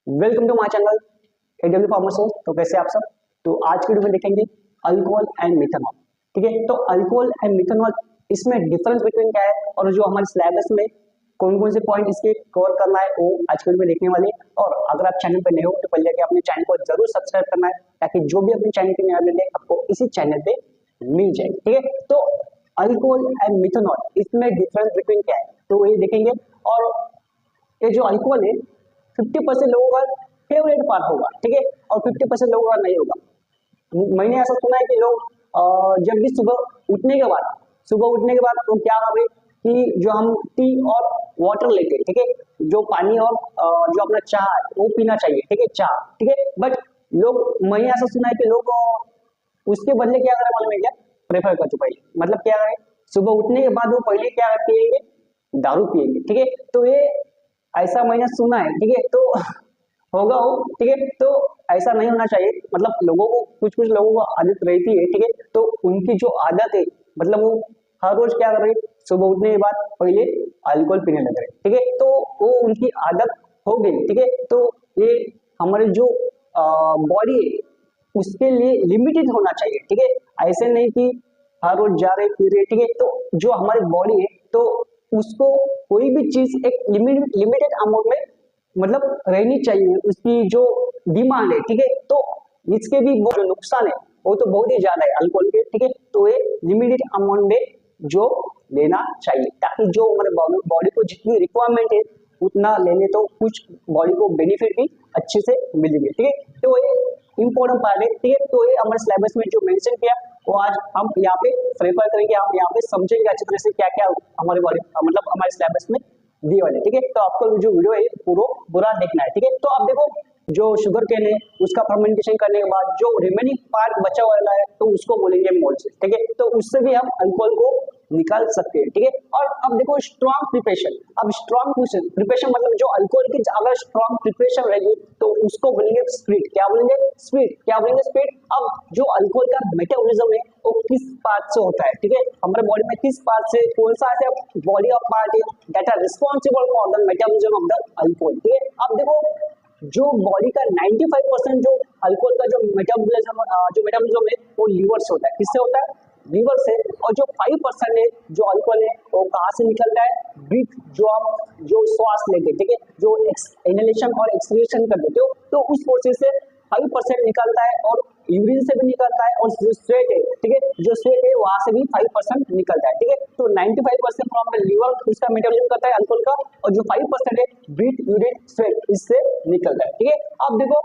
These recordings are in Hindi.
Welcome to my channel AW pharmacy. तो कैसे आप सब। तो आज की वीडियो में देखेंगे अल्कोहल एंड मिथेनॉल। ठीक है, तो अल्कोहल एंड मिथेनॉल इसमें डिफरेंस बिटवीन क्या है और जो हमारे सिलेबस में कौन कौन से पॉइंट इसके कवर करना है वो आज की वीडियो में देखने वाले हैं। और अगर आप चैनल पर नए हो तो पहले जाके अपने चैनल को जरूर सब्सक्राइब करना है ताकि जो भी अपने चैनल की नया अपडेट है आपको इसी चैनल पे मिल जाए। ठीक है, तो अल्कोहल एंड मिथेनॉल इसमें डिफरेंस बिटवीन क्या है तो ये देखेंगे। और ये जो अल्कोहल है 50% लोगों का फेवरेट पार्ट होगा, ठीक है, और 50% लोगों का नहीं होगा। मैंने ऐसा सुना है कि लोग जब भी सुबह उठने के बाद तो क्या करें कि जो हम टी और वाटर लेते हैं, ठीक है, जो पानी और जो अपना चाय है वो पीना चाहिए, ठीक है, चाय, ठीक है। बट लोग, मैंने ऐसा सुना है कि लोग उसके बदले क्या करें मालूम है क्या, प्रेफर कर चुका है, मतलब क्या करें, सुबह उठने के बाद वो पहले क्या पिएंगे, दारू पिएंगे, ठीक है। तो ये ऐसा मैंने सुना है, ठीक है, तो होगा वो, ठीक है, तो ऐसा नहीं होना चाहिए। मतलब लोगों को कुछ लोगों को आदत रहती है, ठीक है, तो उनकी जो आदत है मतलब वो हर रोज क्या कर रहे, सुबह उठने के बाद पहले अल्कोहल पीने लग रहे, ठीक है, तो वो उनकी आदत हो गई, ठीक है। तो ये हमारे जो बॉडी है उसके लिए लिमिटेड होना चाहिए, ठीक है, ऐसे नहीं कि हर रोज जा रहे पी रहे, ठीक है। तो जो हमारी बॉडी है तो उसको कोई भी चीज एक लिमिटेड अमाउंट में मतलब रहनी चाहिए, उसकी जो डिमांड है, ठीक है। तो इसके भी जो नुकसान है वो तो बहुत ही ज्यादा है अल्कोहल के, ठीक है। तो ये लिमिटेड अमाउंट में जो लेना चाहिए ताकि जो हमारे बॉडी को जितनी रिक्वायरमेंट है उतना लेने तो कुछ बॉडी को बेनिफिट भी अच्छे से मिलेंगे, ठीक है। तो ये इंपॉर्टेंट पार्ट है, ठीक है। तो ये हमारे सिलेबस में जो मेंशन किया वो आज हम यहाँ पे प्रेफर करेंगे, हम यहाँ पे समझेंगे अच्छी तरह से क्या क्या हमारे बॉडी मतलब हमारे सिलेबस में दिए वाले, ठीक है। तो आपको जो वीडियो है पूरा देखना है, ठीक है। तो आप देखो जो शुगर केन है उसका फर्मेंटेशन करने के बाद जो रिमेनिंग पार्ट बचा हुआ है तो उसको बोलेंगे मोल्स, ठीक है। तो उससे भी हम अल्कोहल को निकाल सकते हैं, ठीक है। और अब देखो स्ट्रॉन्ग प्रिपरेशन, अब स्ट्रॉन्ग प्रिपरेशन मतलब जो अल्कोहल की अगर स्ट्रॉन्ग प्रिपरेशन रहेगी तो उसको बोलेंगे स्पीड, क्या बोलेंगे स्पीड, क्या बोलेंगे स्पीड। अब जो अल्कोहल का मेटाबॉलिज्म है वो किस पार्ट से होता है, ठीक है, हमारे बॉडी में किस पार्ट से, कौन सा ऐसे बॉडी ऑफ पार्ट है that are responsible for the metabolism of the alcohol, ठीक है। अब देखो जो बॉडी का 95% जो अल्कोहल का जो मेटाबॉलिज्म है वो लीवर से होता है, किससे होता है, लीवर से। और जो 5% है जो अल्कोहल है वो कहाँ से निकलता है, ब्रीथ, जो हम जो श्वास लेते हैं, ठीक है, जो इनहेलेशन और एक्सहेलेशन कर देते हो तो उस प्रोसेस से 5% निकलता है, और यूरिन से भी निकलता है, और जो स्वेट है, ठीक है, जो स्वेट है वहां से भी 5% निकलता है, ठीक है। तो 95% फ्रॉम द लीवर उसका मेटाबॉलिज्म करता है अल्कोहल का, और जो 5% है ब्रीथ, यूरिन, स्वेट इससे निकलता है, ठीक है। अब देखो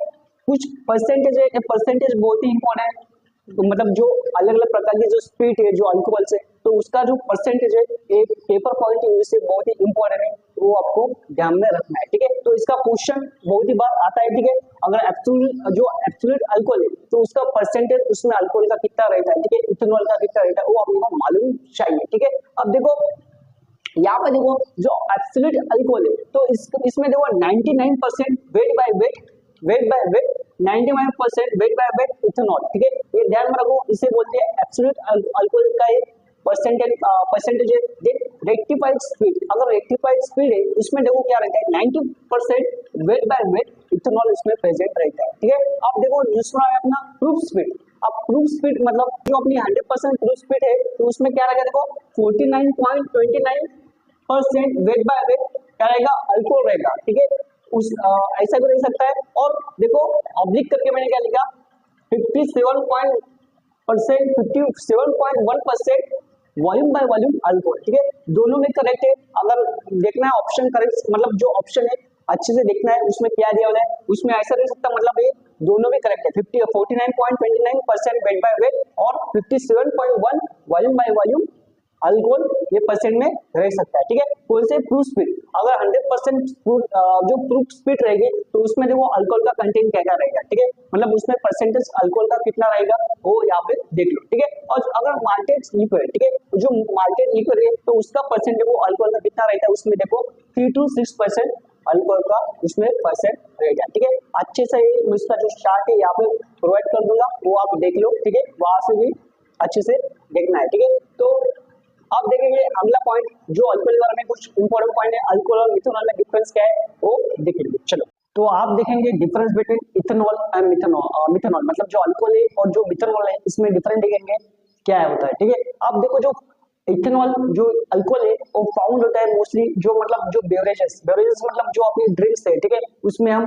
कुछ परसेंटेज है, परसेंटेज बहुत ही इंपॉर्टेंट है। तो मतलब जो अलग अलग प्रकार की जो स्पीड है जो अल्कोहल से, तो उसका जो परसेंटेज है एक पेपर पॉइंट से बहुत ही इंपॉर्टेंट है, वो आपको ध्यान में रखना है, ठीक है। तो इसका क्वेश्चन बहुत ही बार आता है, ठीक है। अगर एब्सोल्यूट अल्कोहल है तो उसका परसेंटेज उसमें अल्कोहल का कितना रहता है, ठीक है, इथेनॉल का कितना रहता है वो आपको मालूम चाहिए, ठीक है। अब देखो यहाँ पे देखो जो एब्सोल्यूट अल्कोहल है तो इसमें देखो 99% weight by weight 99% weight by weight ethanol, ठीक है, ये ध्यान में रखो। इसे बोलते हैं एब्सोल्यूट अल्कोहल का एक परसेंटेज है। रेक्टिफाइड स्पीड, अगर रेक्टिफाइड स्पीड है उसमें देखो क्या रहता है 90% वेट बाय वेट इथेनॉल इसमें प्रेजेंट रहता है, ठीक है। अब देखो दूसरा है अपना प्रूफ स्पीड। अब प्रूफ स्पीड मतलब जो अपनी 100% प्रूफ स्पीड है तो उसमें क्या रहेगा, देखो 49.29% वेट बाय वेट क्या रहेगा, अल्कोहल रहेगा, ठीक है। उस ऐसा भी रह सकता है। और देखो ऑब्लिक करके मैंने क्या लिखा 57.1% वॉल्यूम बाय वॉल्यूम अल्कोहल, ठीक है, दोनों में करेक्ट है। अगर देखना है ऑप्शन करेक्ट मतलब जो ऑप्शन है अच्छे से देखना है उसमें क्या दिया हुआ है, उसमें ऐसा रह सकता मतलब ये दोनों में करेक्ट है। 49.29% वेट बाय वेट और 57.1 वॉल्यूम बाय वॉल्यूम अल्कोहल ये परसेंट में रह सकता है, ठीक है। कौन से प्रूफ स्पीड, अगर 100% जो प्रूफ स्पीड रहेगी तो उसमें देखो अल्कोहल का कंटेंट क्या रहेगा, ठीक है, मतलब उसमें परसेंटेज अल्कोहल का कितना रहेगा वो यहाँ पे देख लो, ठीक है। और अगर माल्टेड लिक्विड, ठीक है, जो माल्टेड लिक्विड है तो उसका परसेंट देखो अल्कोहल का कितना रहता है, उसमें देखो 3 to 6% अल्कोहल का उसमें परसेंट रहेगा, ठीक है। अच्छे से उसका जो चार्ट है यहाँ पे प्रोवाइड कर दूंगा वो आप देख लो, ठीक है, वहां से भी अच्छे से देखना है, ठीक है। तो अब देखेंगे अगला पॉइंट जो अल्कोहल के बारे में कुछ इंपॉर्टेंट पॉइंट है, अल्कोहल और मिथेनॉल में डिफरेंस क्या है वो देखेंगे, चलो। तो आप देखेंगे difference between ethanol and methanol. Methanol मतलब जो अल्कोहल है और जो मिथेनॉल है इसमें डिफरेंट देखेंगे क्या होता है, ठीक है। आप देखो जो इथेनॉल जो अल्कोहल है वो फाउंड होता है मोस्टली जो मतलब जो बेवरेजेस बेवरेजेस मतलब जो अपनी ड्रिंक्स है, ठीक है, उसमें हम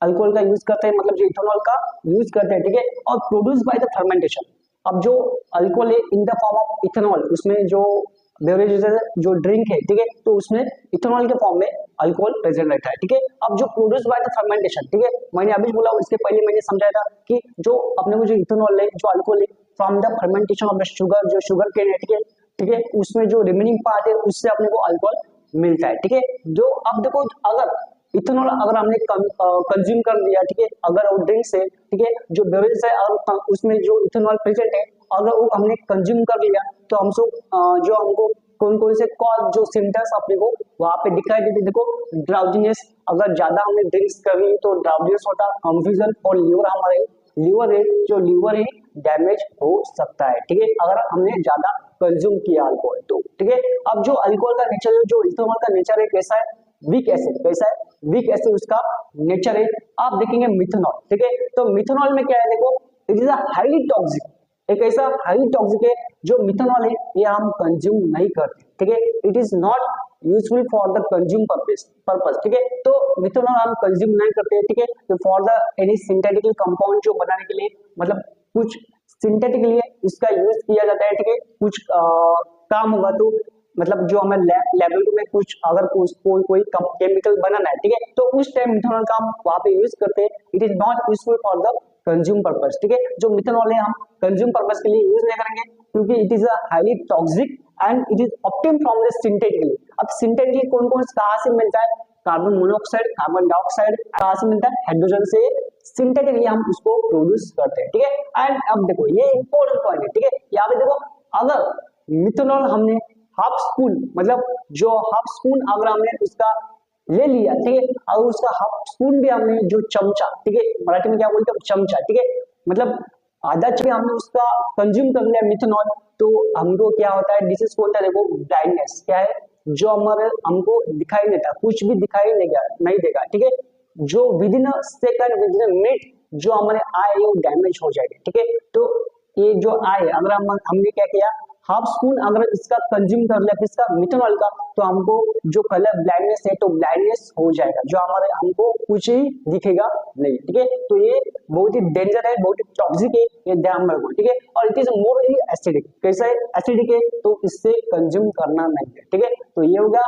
अल्कोहल का यूज करते हैं, मतलब जो इथेनॉल का यूज करते हैं, ठीक है, और प्रोड्यूस बाय द फर्मेंटेशन। अब जो अल्कोहल है in the form of ethanol, उसमें जो बेवरेजेस है जो ड्रिंक है, ठीक है, तो उसमें इथेनॉल के फॉर्म में अल्कोहल प्रेजेंट रहता है, ठीक है। अब जो प्रोड्यूस बाय द फर्मेंटेशन, ठीक है, मैंने अभी बोला इसके पहले मैंने समझाया था कि जो अपने को जो इथेनॉल है जो अल्कोहल है from the fermentation of the sugar, जो शुगर केन है, ठीक है, ठीक है, उसमें जो रिमेनिंग पार्ट है उससे अपने को अल्कोहल मिलता है, ठीक है। जो अब देखो अगर इथेनॉल अगर हमने कंज्यूम कर लिया, ठीक है, अगर वो ड्रिंक्स है, ठीक है, जो बेवरेज है और उसमें जो इथेनॉल प्रेजेंट है अगर वो हमने कंज्यूम कर लिया तो हमसे जो हमको कौन कौन से कॉज जो सिम्टम्स अपने को वहां पे दिखाई देते, देखो ड्राउजीनेस, अगर ज्यादा हमने ड्रिंक्स कर ली तो ड्राउजीनेस होता, कंफ्यूजन, और लीवर हमारे लीवर है जो लीवर है डैमेज हो सकता है, ठीक है, अगर हमने ज्यादा कंज्यूम किया अल्कोहल तो, ठीक है। अब जो अल्कोहल का नेचर है, जो इथेनॉल का नेचर है कैसा है, वीक एसिड, कैसा है, वीक एसिड उसका नेचर है। आप देखेंगे मिथेनॉल, ठीक है, तो मिथेनॉल में क्या है, देखो it is a highly toxic, एक ऐसा हाईली टॉक्सिक है जो मिथेनॉल है ये हम कंज्यूम नहीं करते, ठीक है, it is not useful for the consume purpose, ठीक है, तो मिथेनॉल हम कंज्यूम नहीं करते, ठीक है, तो for the any synthetical compound जो बनाने के लिए मतलब कुछ सिंथेटिकली इसका यूज किया जाता है, ठीक है, कुछ काम होगा तो मतलब जो हमें लेबोरेटरी में कुछ अगर कोई केमिकल बनाना है, ठीक है, तो उस टाइम मिथेनॉल का हम वहां पे यूज करते हैं, it is not useful for the consume purpose, ठीक है, जो मिथेनॉल है हम कंज्यूम पर्पस के लिए यूज नहीं करेंगे क्योंकि it is a highly toxic and it is obtain from the synthetically. अब सिंथेटिकली कौन कौन कहां से मिलता है, कार्बन मोनोऑक्साइड, कार्बन डाइऑक्साइड कहां से मिलता है, हाइड्रोजन से, सिंथेटिकली हम उसको प्रोड्यूस करते हैं, ठीक है। एंड अब देखो ये इंपॉर्टेंट पॉइंट है, ठीक है, यहाँ पे देखो अगर मिथेनॉल हमने हाफ स्पून मतलब जो हाफ स्पून अगर हमने उसका ले लिया, ठीक है, और उसका हाफ स्पून भी हमने जो चमचा, ठीक है, मराठी में क्या बोलते हैं चमचा, ठीक है, मतलब आधा चम्मच हमने उसका कंज्यूम कर लिया मिथेनॉल तो हमको क्या होता है, डिसीज को होता है देखो ब्लाइंडनेस, क्या है, जो हमारे हमको दिखाई नहीं देता, कुछ भी दिखाई नहीं देगा, ठीक है, जो with in a second with in a minute जो हमारे आई है वो डैमेज हो जाएगी, ठीक है। तो ये जो आई अगर हमने क्या किया हाफ स्पून अगर इसका कंज्यूम कर लिया किसका मिथेनॉल का तो हमको जो कलर ब्लाइंडनेस है तो ब्लाइंडनेस हो जाएगा, जो हमारे हमको कुछ ही दिखेगा नहीं, ठीक है, तो ये बहुत ही डेंजर है, बहुत ही टॉक्सिक है, ये ध्यान में रखो, ठीक है, और इट इज मोरली एसिडिक, कैसा है एसिडिक है तो इससे कंज्यूम करना नहीं है, ठीक है, तो ये होगा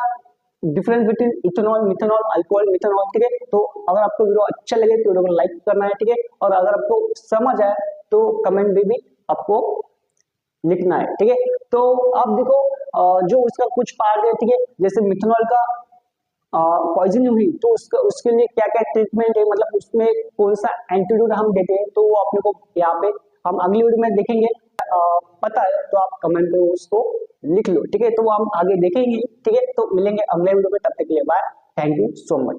difference between ethanol, methanol, alcohol, methanol, ठीक है। तो अगर आपको वीडियो अच्छा लगे तो वीडियो को लाइक करना है, ठीक है, और अगर आपको समझ आए तो कमेंट में भी आपको लिखना है, ठीक है। तो आप देखो जो उसका कुछ पार्ट है, ठीक है, जैसे मिथेनॉल का पॉइजन हुई तो उसके लिए क्या क्या ट्रीटमेंट है, मतलब उसमें कौन सा एंटीडोट हम देते हैं तो वो अपने को यहाँ पे हम अगली वीडियो में देखेंगे। पता है तो आप कमेंट में उसको लिख लो, ठीक है, तो वो हम आगे देखेंगे, ठीक है, तो मिलेंगे अगले वीडियो में, तब तक के लिए bye, thank you so much.